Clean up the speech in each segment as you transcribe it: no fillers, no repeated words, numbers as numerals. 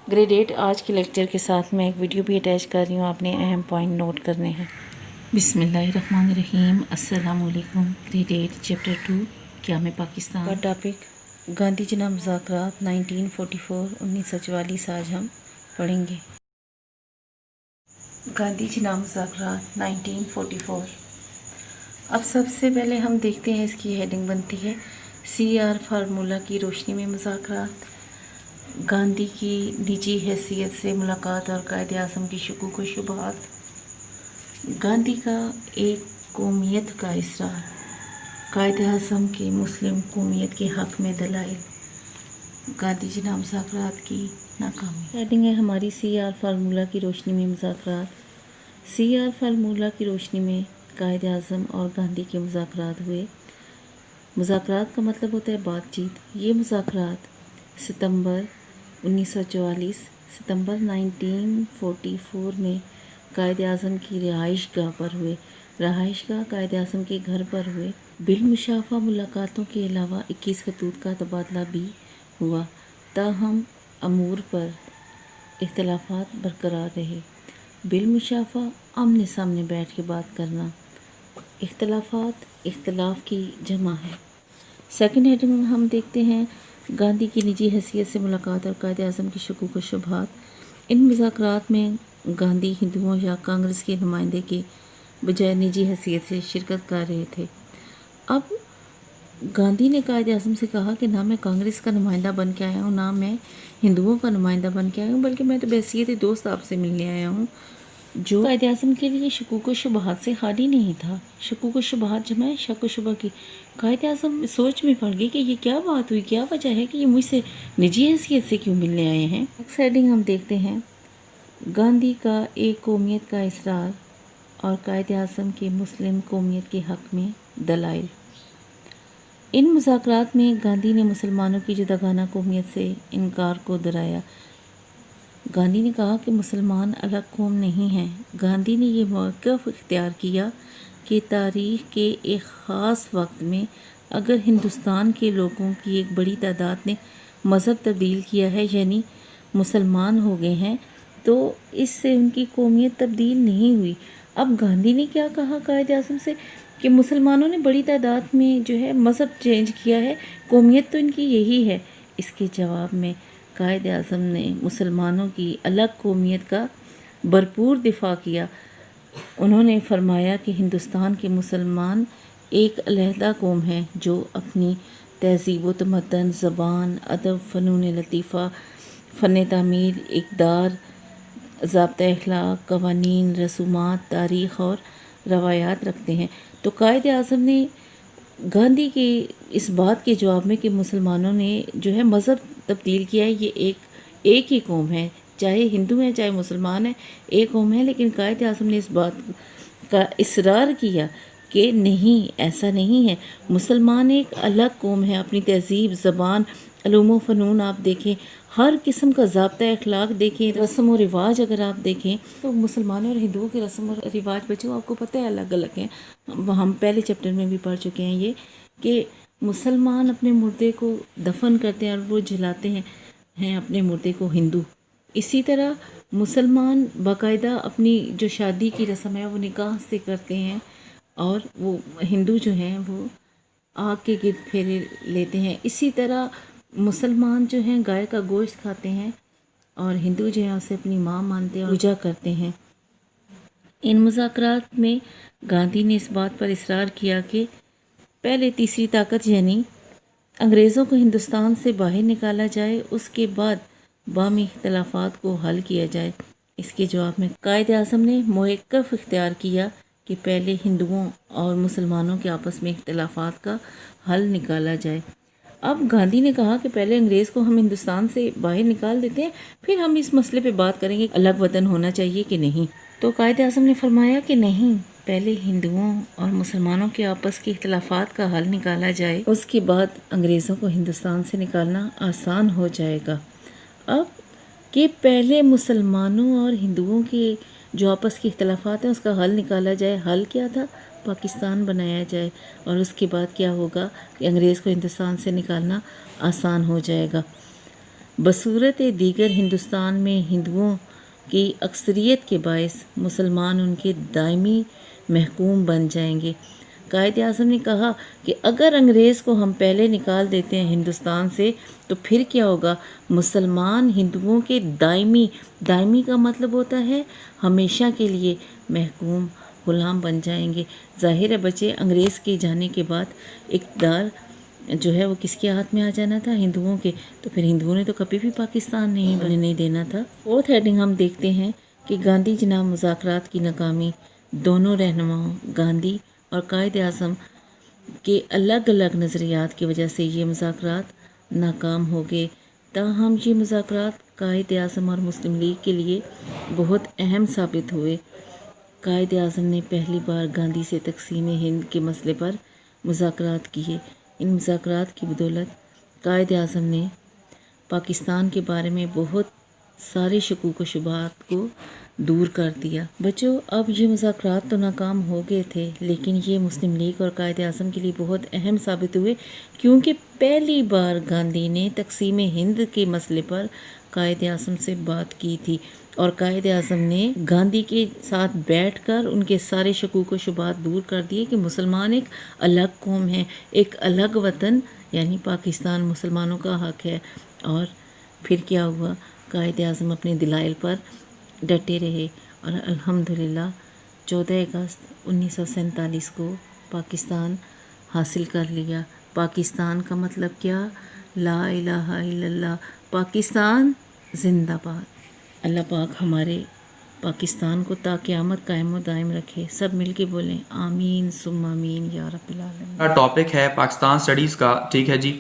Grade 8 आज के lecture के साथ मैं एक वीडियो भी अटैच कर रही हूँ, आपने अहम पॉइंट नोट करने हैं। बिस्मिल्लाहिर्रहमानिर्रहीम। अस्सलाम वालेकुम। ग्रेड 8 चैप्टर 2 क़याम पाकिस्तान का टॉपिक गांधी जना मुज़ाकरात 1944 आज हम पढ़ेंगे। गांधी जना मुज़ाकरात 1944। अब सबसे पहले हम देखते हैं, इसकी हेडिंग बनती है CR फार्मूला की रोशनी में मुज़ाकरात, गांधी की निजी हैसियत से मुलाकात और कायदे आज़म की शुकूक व शुबहात, गांधी का एक कौमियत का इसरार, कायदे आज़म की मुस्लिम कौमियत के हक़ में दलाइल, गांधी जना मुज़ाकरात की नाकामी। हेडिंग है हमारी CR फार्मूला की रोशनी में मुज़ाकरात। CR फार्मूला की रोशनी में कायदे आज़म और गांधी के मुज़ाकरात हुए। मुज़ाकरात का मतलब होता है बातचीत। ये मुज़ाकरात सितंबर 1944 में कायदे आज़म की रिहाइश गाह पर हुए। रिहाइश गाह कायदे आज़म के घर पर हुए। बिलमुशाफा मुलाकातों के अलावा 21 खतूत का तबादला भी हुआ, ताहम अमूर पर इख्तलाफात बरकरार रहे। बिलमुशाफा आमने सामने बैठ के बात करना, इख्तलाफात इख्तलाफ की जमा है। सेकंड हेडिंग में हम देखते हैं गांधी की निजी हैसियत से मुलाकात और कायदे आज़म की शुकूक व शुबहात। इन मुज़ाकरात में गांधी हिंदुओं या कांग्रेस के नुमाइंदे के बजाय निजी हैसियत से शिरकत कर रहे थे। अब गांधी ने कायदे आज़म से कहा कि ना मैं कांग्रेस का नुमाइंदा बन के आया हूँ, ना मैं हिंदुओं का नुमाइंदा बन के आया हूँ, बल्कि मैं तो बहैसियत दोस्त आपसे मिलने आया हूँ, जो कायदे आज़म के लिए शुकूक व शुबहात से खाली नहीं था। शुकूक व शुबहात जमा है शक व शुबा की। कायदे आज़म सोच में पड़ गई कि ये क्या बात हुई, क्या वजह है कि ये मुझसे निजी हैसियत से क्यों मिलने आए हैं। नेक्स्ट हेडिंग हम देखते हैं गांधी का एक कौमियत का इसरार और कायदे आज़म के मुस्लिम कौमियत के हक़ में दलाइल। इन मुज़ाकरात में गांधी ने मुसलमानों की जुदागाना कौमियत से इनकार को दोहराया। गांधी ने कहा कि मुसलमान अलग कौम नहीं हैं। गांधी ने यह मौक़िफ़ इख्तियार किया कि तारीख़ के एक ख़ास वक्त में अगर हिंदुस्तान के लोगों की एक बड़ी तादाद ने मज़हब तब्दील किया है, यानी मुसलमान हो गए हैं, तो इससे उनकी कौमियत तब्दील नहीं हुई। अब गांधी ने क्या कहा कायदे आज़म से कि मुसलमानों ने बड़ी तादाद में जो है मज़हब चेंज किया है, कौमियत तो इनकी यही है। इसके जवाब में कायदे आज़म ने मुसलमानों की अलग कौमियत का भरपूर दिफा किया। उन्होंने फरमाया कि हिंदुस्तान के मुसलमान एक अलहदा कौम है जो अपनी तहज़ीब व तमद्दन, ज़बान, अदब, फ़नून लतीफ़ा, फ़न तामीर, इक़दार, ज़ाब्ता अख़लाक़, क़वानीन, रसूमात, तारीख़ और रवायात रखते हैं। तो कायदे आज़म ने गांधी के इस बात के जवाब में कि मुसलमानों ने जो है मज़हब तब्दील किया है, ये एक ही कौम है, चाहे हिंदू हैं चाहे मुसलमान हैं, एक कौम है। लेकिन कायदे आज़म ने इस बात का इसरार किया कि नहीं, ऐसा नहीं है, मुसलमान एक अलग कौम है। अपनी तहज़ीब, ज़बान, उलूम व फ़नून आप देखें, हर किस्म का ज़ाब्ता अख़लाक़ देखें, रस्म व रिवाज अगर आप देखें तो मुसलमानों और हिंदुओं के रस्म और रिवाज बच्चों आपको पता है अलग अलग हैं। हम पहले चैप्टर में भी पढ़ चुके हैं ये कि मुसलमान अपने मुर्दे को दफन करते हैं और वो जलाते हैं अपने मुर्दे को हिंदू। इसी तरह मुसलमान बाकायदा अपनी जो शादी की रस्म है वो निकाह से करते हैं, और वो हिंदू जो हैं वो आग के गिर्द फेरे लेते हैं। इसी तरह मुसलमान जो हैं गाय का गोश्त खाते हैं और हिंदू जो है उसे अपनी माँ मानते हैं और पूजा करते हैं। इन मुज़ाकरात में गांधी ने इस बात पर इसरार किया कि पहले तीसरी ताकत यानी अंग्रेज़ों को हिंदुस्तान से बाहर निकाला जाए, उसके बाद बामी इख्तलाफात को हल किया जाए। इसके जवाब में कायदे आज़म ने मौक़िफ़ इख्तियार किया कि पहले हिंदुओं और मुसलमानों के आपस में इख्तलाफात का हल निकाला जाए। अब गांधी ने कहा कि पहले अंग्रेज़ को हम हिंदुस्तान से बाहर निकाल देते हैं, फिर हम इस मसले पे बात करेंगे अलग वतन होना चाहिए कि नहीं। तो कायदे आज़म ने फरमाया कि नहीं, पहले हिंदुओं और मुसलमानों के आपस के इख्तलाफात का हल निकाला जाए, उसके बाद अंग्रेज़ों को हिंदुस्तान से निकालना आसान हो जाएगा। अब कि पहले मुसलमानों और हिंदुओं के जो आपस के इख्तलाफात हैं उसका हल निकाला जाए। हल क्या था? पाकिस्तान बनाया जाए, और उसके बाद क्या होगा कि अंग्रेज़ को हिंदुस्तान से निकालना आसान हो जाएगा। बसूरत दीगर हिंदुस्तान में हिंदुओं की अक्सरियत के बायस मुसलमान उनके दायमी महकूम बन जाएंगे। कायद आज़म ने कहा कि अगर अंग्रेज़ को हम पहले निकाल देते हैं हिंदुस्तान से तो फिर क्या होगा, मुसलमान हिंदुओं के दायमी का मतलब होता है हमेशा के लिए महकूम ग़ुलाम बन जाएंगे। ज़ाहिर है बच्चे, अंग्रेज़ के जाने के बाद इक़्तिदार जो है वो किसके हाथ में आ जाना था, हिंदुओं के। तो फिर हिंदुओं ने तो कभी भी पाकिस्तान नहीं बनने देना था। फोर्थ हेडिंग हम देखते हैं कि गांधी जनाब मुज़ाकरात की नाकामी। दोनों रहनुमाओं गांधी और कायद आज़म के अलग अलग नज़रियात की वजह से ये मुज़ाकरात नाकाम हो गए। ताहम ये मुज़ाकरात कायद आज़म और मुस्लिम लीग के लिए बहुत अहम साबित हुए। कायद आज़म ने पहली बार गांधी से तक़सीम हिंद के मसले पर मुज़ाकरात किए। इन मुज़ाकरात की बदौलत कायद आज़म ने पाकिस्तान के बारे में बहुत सारे शकूक व शुबहात को दूर कर दिया। बच्चों, अब ये मुज़ाकरात तो नाकाम हो गए थे, लेकिन ये मुस्लिम लीग और कायद आज़म के लिए बहुत अहम साबित हुए, क्योंकि पहली बार गांधी ने तक़सीम हिंद के मसले पर कायद आज़म से बात की थी और कायद आज़म ने गांधी के साथ बैठकर उनके सारे शकूक व शुबहात दूर कर दिए कि मुसलमान एक अलग कौम है, एक अलग वतन यानी पाकिस्तान मुसलमानों का हक है। और फिर क्या हुआ, कायद आज़म अपने दलाइल पर डटे रहे और अल्हम्दुलिल्लाह 14 अगस्त 1947 को पाकिस्तान हासिल कर लिया। पाकिस्तान का मतलब क्या, ला इलाहा इल्लल्लाह, पाकिस्तान जिंदाबाद। अल्लाह पाक हमारे पाकिस्तान को ता क़यामत कायम व दायम रखे। सब मिल के बोलें आमीन सुम्मा आमीन या रब्बिल आलमीन। टॉपिक है पाकिस्तान स्टडीज़ का, ठीक है जी।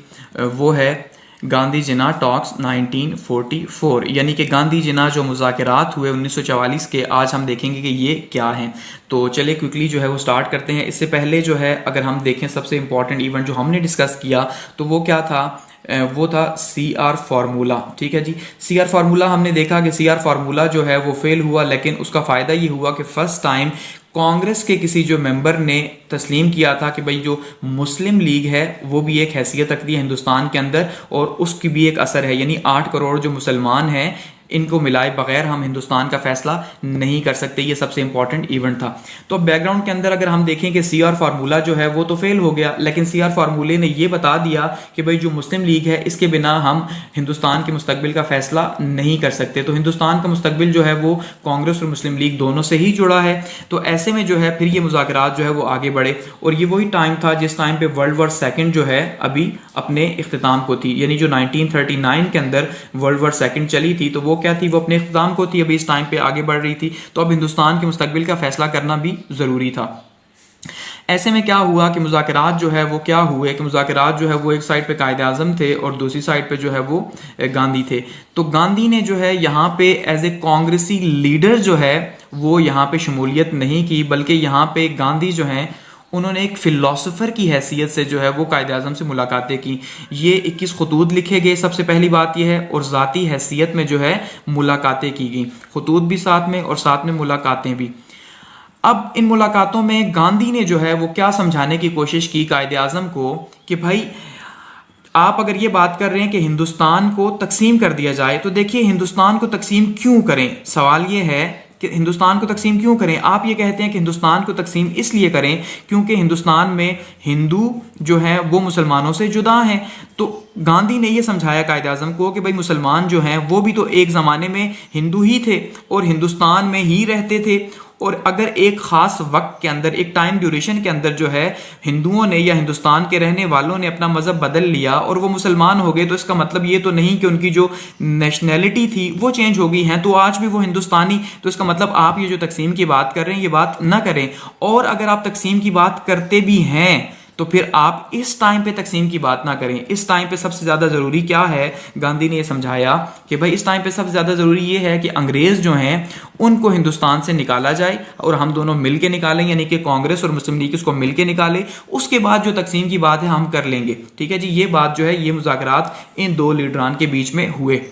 वो है गांधी जिना टॉक्स 1944, यानी कि गांधी जिना जो मुज़ाकरात हुए 1944 के, आज हम देखेंगे कि ये क्या हैं। तो चलिए क्विकली जो है वो स्टार्ट करते हैं। इससे पहले जो है अगर हम देखें सबसे इम्पॉर्टेंट इवेंट जो हमने डिस्कस किया तो वो क्या था, वो था CR फार्मूला, ठीक है जी। CR फार्मूला हमने देखा कि CR फार्मूला जो है वो फेल हुआ, लेकिन उसका फ़ायदा ये हुआ कि फ़र्स्ट टाइम कांग्रेस के किसी जो मेंबर ने तस्लीम किया था कि भाई जो मुस्लिम लीग है वो भी एक हैसियत रखती है हिंदुस्तान के अंदर और उसकी भी एक असर है, यानी 8 करोड़ जो मुसलमान हैं इनको मिलाए बगैर हम हिंदुस्तान का फैसला नहीं कर सकते। ये सबसे इंपॉर्टेंट इवेंट था। तो बैकग्राउंड के अंदर अगर हम देखें कि CR फार्मूला जो है वो तो फेल हो गया, लेकिन CR फार्मूले ने ये बता दिया कि भाई जो मुस्लिम लीग है इसके बिना हम हिंदुस्तान के मुस्तकबिल का फैसला नहीं कर सकते। तो हिंदुस्तान का मुस्तकबिल जो है वो कांग्रेस और मुस्लिम लीग दोनों से ही जुड़ा है। तो ऐसे में जो है फिर ये मुज़ाकरात जो है वो आगे बढ़े और ये वही टाइम था जिस टाइम पे वर्ल्ड वॉर सेकंड जो है अभी अपने इख्तिताम को थी, यानी जो 1939 के अंदर वर्ल्ड वॉर सेकंड चली थी तो वो क्या थी, वो अपने इख्तिताम को थी, अभी इस टाइम पे आगे बढ़ रही थी। तो अब हिंदुस्तान के मुस्तकबिल का फैसला करना भी ज़रूरी था। ऐसे में क्या हुआ कि मुज़ाकरात जो है वो क्या हुए कि मुज़ाकरात जो है वो एक साइड पे कायद आज़म थे और दूसरी साइड पे जो है वो गांधी थे। तो गांधी ने जो है यहाँ पे एज ए कांग्रेसी लीडर जो है वो यहाँ पे शमूलियत नहीं की, बल्कि यहाँ पे गांधी जो है उन्होंने एक फ़िलासफ़र की हैसियत से जो है वो कायद आज़म से मुलाकातें की। ये 21 खतूत लिखे गए, सबसे पहली बात यह है, और ज़ाती हैसियत में जो है मुलाकातें की गई, खतूत भी साथ में और साथ में मुलाकातें भी। अब इन मुलाकातों में गांधी ने जो है वो क्या समझाने की कोशिश की कायद आज़म को कि भाई आप अगर ये बात कर रहे हैं कि हिंदुस्तान को तकसीम कर दिया जाए, तो देखिए हिंदुस्तान को तकसीम क्यों करें। सवाल ये है कि हिंदुस्तान को तकसीम क्यों करें। आप ये कहते हैं कि हिंदुस्तान को तकसीम इसलिए करें क्योंकि हिंदुस्तान में हिंदू जो हैं वो मुसलमानों से जुदा हैं। तो गांधी ने ये समझाया कायद आज़म को कि भाई मुसलमान जो हैं वो भी तो एक ज़माने में हिंदू ही थे और हिंदुस्तान में ही रहते थे, और अगर एक ख़ास वक्त के अंदर, एक टाइम ड्यूरेशन के अंदर जो है हिंदुओं ने या हिंदुस्तान के रहने वालों ने अपना मज़हब बदल लिया और वो मुसलमान हो गए, तो इसका मतलब ये तो नहीं कि उनकी जो नेशनैलिटी थी वो चेंज हो गई हैं, तो आज भी वो हिंदुस्तानी। तो इसका मतलब आप ये जो तकसीम की बात कर रहे हैं ये बात ना करें, और अगर आप तकसीम की बात करते भी हैं तो फिर आप इस टाइम पे तकसीम की बात ना करें। इस टाइम पे सबसे ज़्यादा ज़रूरी क्या है, गांधी ने ये समझाया कि भाई इस टाइम पे सबसे ज़्यादा ज़रूरी ये है कि अंग्रेज़ जो हैं उनको हिंदुस्तान से निकाला जाए और हम दोनों मिल के निकालें, यानी कि कांग्रेस और मुस्लिम लीग इसको मिल के निकाले। उसके बाद जो तकसीम की बात है हम कर लेंगे, ठीक है जी। ये बात जो है ये मुज़ाकरात इन दो लीडरान के बीच में हुए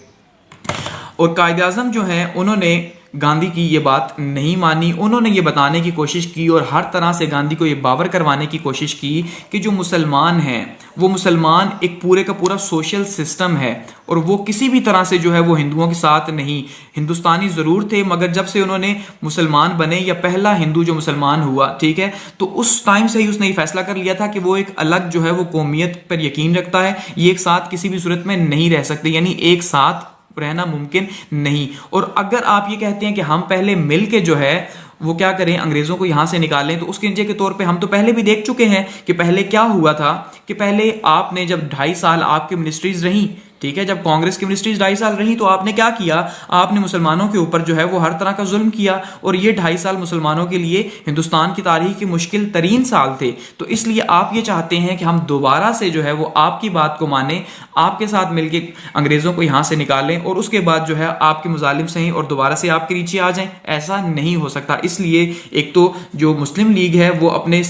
और कायद आज़म जो है उन्होंने गांधी की ये बात नहीं मानी। उन्होंने ये बताने की कोशिश की और हर तरह से गांधी को ये बावर करवाने की कोशिश की कि जो मुसलमान हैं वो मुसलमान एक पूरे का पूरा सोशल सिस्टम है और वो किसी भी तरह से जो है वो हिंदुओं के साथ नहीं, हिंदुस्तानी ज़रूर थे मगर जब से उन्होंने मुसलमान बने या पहला हिंदू जो मुसलमान हुआ, ठीक है, तो उस टाइम से ही उसने ये फैसला कर लिया था कि वो एक अलग जो है वो कौमियत पर यकीन रखता है, ये एक साथ किसी भी सूरत में नहीं रह सकते, यानी एक साथ रहना मुमकिन नहीं। और अगर आप ये कहते हैं कि हम पहले मिल के जो है वो क्या करें, अंग्रेजों को यहां से निकालें, तो उसके नतीजे के तौर पे हम तो पहले भी देख चुके हैं कि पहले क्या हुआ था कि पहले आपने जब 2.5 साल आपकी मिनिस्ट्रीज रही, ठीक है, जब कांग्रेस की मिनिस्ट्रीज 2.5 साल रही तो आपने क्या किया, आपने मुसलमानों के ऊपर जो है वो हर तरह का जुल्म किया और ये 2.5 साल मुसलमानों के लिए हिंदुस्तान की तारीख के मुश्किल तरीन साल थे। तो इसलिए आप ये चाहते हैं कि हम दोबारा से जो है वो आपकी बात को माने, आपके साथ मिलकर अंग्रेजों को यहां से निकालें और उसके बाद जो है आपके मुजालिम सही और दोबारा से आपके नीचे आ जाएं। ऐसा नहीं हो सकता। इसलिए एक तो जो मुस्लिम लीग है वो अपने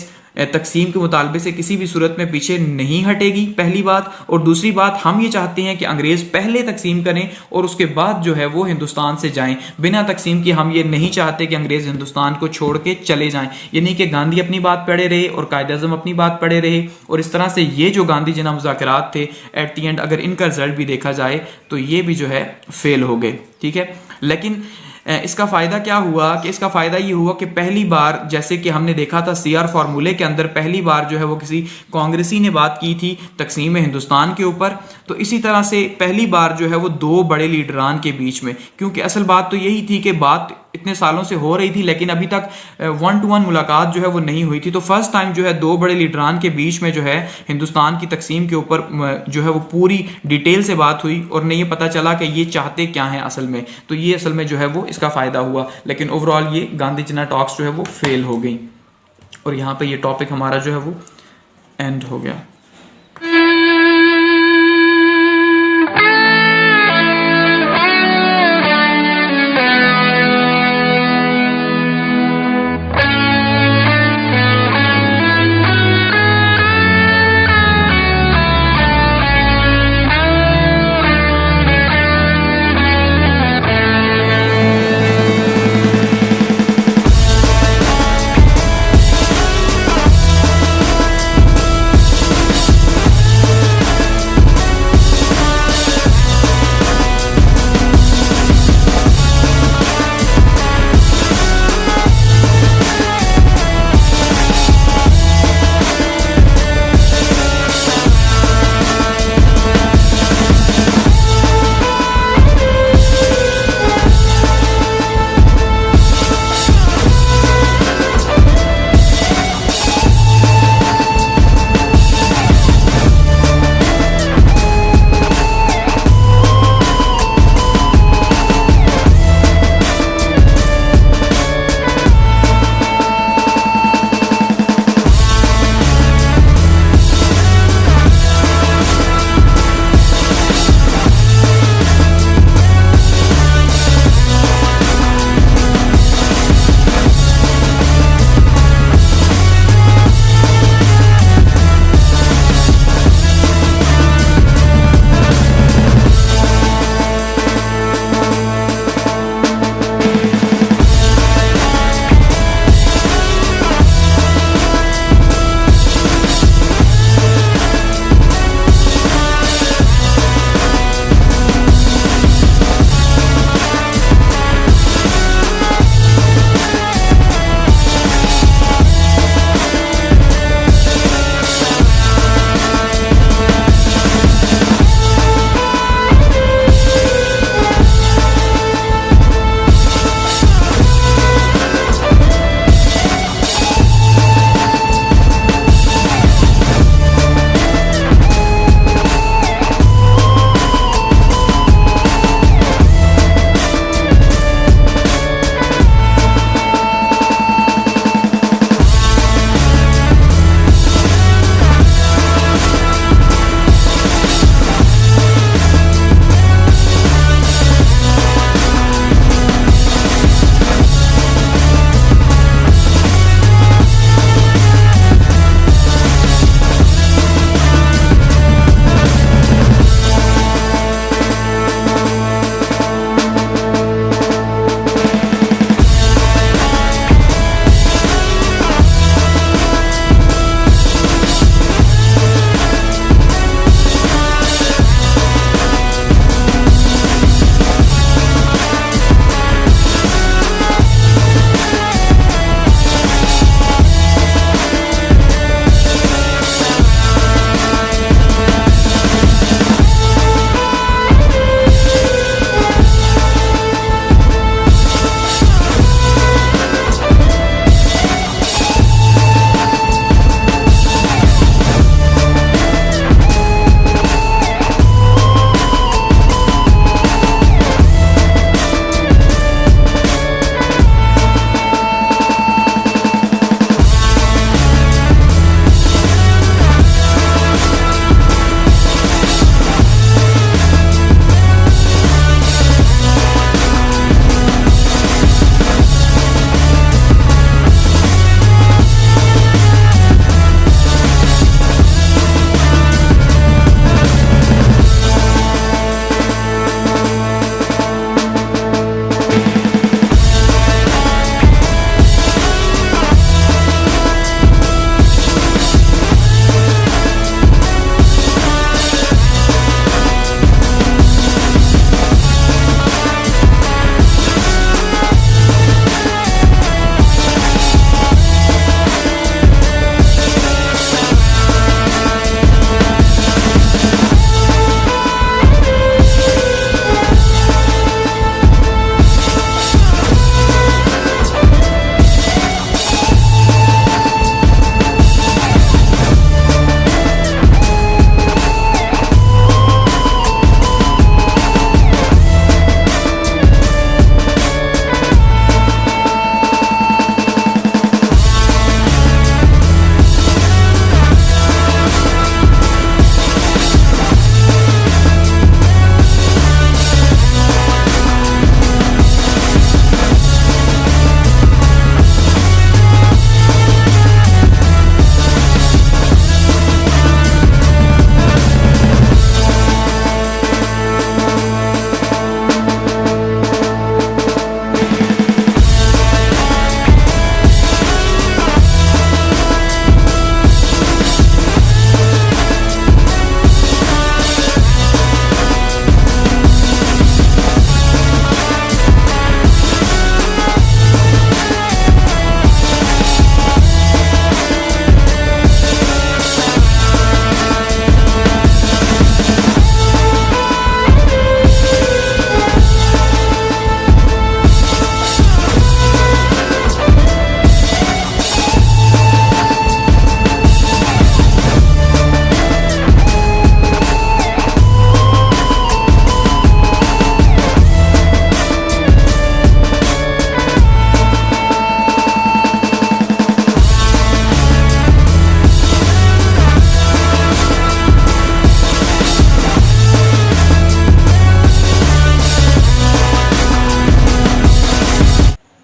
तकसीम के मुतालबे से किसी भी सूरत में पीछे नहीं हटेगी, पहली बात। और दूसरी बात, हम ये चाहते हैं कि अंग्रेज पहले तकसीम करें और उसके बाद जो है वो हिंदुस्तान से जाएं। बिना तकसीम के हम ये नहीं चाहते कि अंग्रेज हिंदुस्तान को छोड़ के चले जाएं। यानी कि गांधी अपनी बात पढ़े रहे और कायद आज़म अपनी बात पढ़े रहे और इस तरह से ये जो गांधी जना मुज़ाकरात थे एट दी एंड अगर इनका रिजल्ट भी देखा जाए तो ये भी जो है फेल हो गए, ठीक है। लेकिन इसका फायदा क्या हुआ कि इसका फायदा ये हुआ कि पहली बार, जैसे कि हमने देखा था सीआर फार्मूले के अंदर, पहली बार जो है वो किसी कांग्रेसी ने बात की थी तकसीम हिंदुस्तान के ऊपर, तो इसी तरह से पहली बार जो है वो दो बड़े लीडरान के बीच में, क्योंकि असल बात तो यही थी कि बात इतने सालों से हो रही थी लेकिन अभी तक 1-to-1 मुलाकात जो है वो नहीं हुई थी। तो फर्स्ट टाइम जो है दो बड़े लीडरान के बीच में जो है हिंदुस्तान की तकसीम के ऊपर जो है वो पूरी डिटेल से बात हुई और नहीं ये पता चला कि ये चाहते क्या हैं असल में। तो ये असल में जो है वो इसका फायदा हुआ। लेकिन ओवरऑल ये गांधी जिना टॉक्स जो है वो फेल हो गई और यहाँ पे ये टॉपिक हमारा जो है वो एंड हो गया।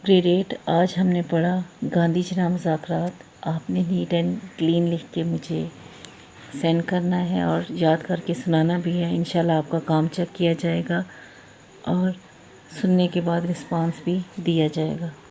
ग्रेड 8 आज हमने पढ़ा गांधी जिना मुज़ाकरात। आपने नीट एंड क्लीन लिख के मुझे सेंड करना है और याद करके सुनाना भी है। इंशाल्लाह आपका काम चेक किया जाएगा और सुनने के बाद रिस्पांस भी दिया जाएगा।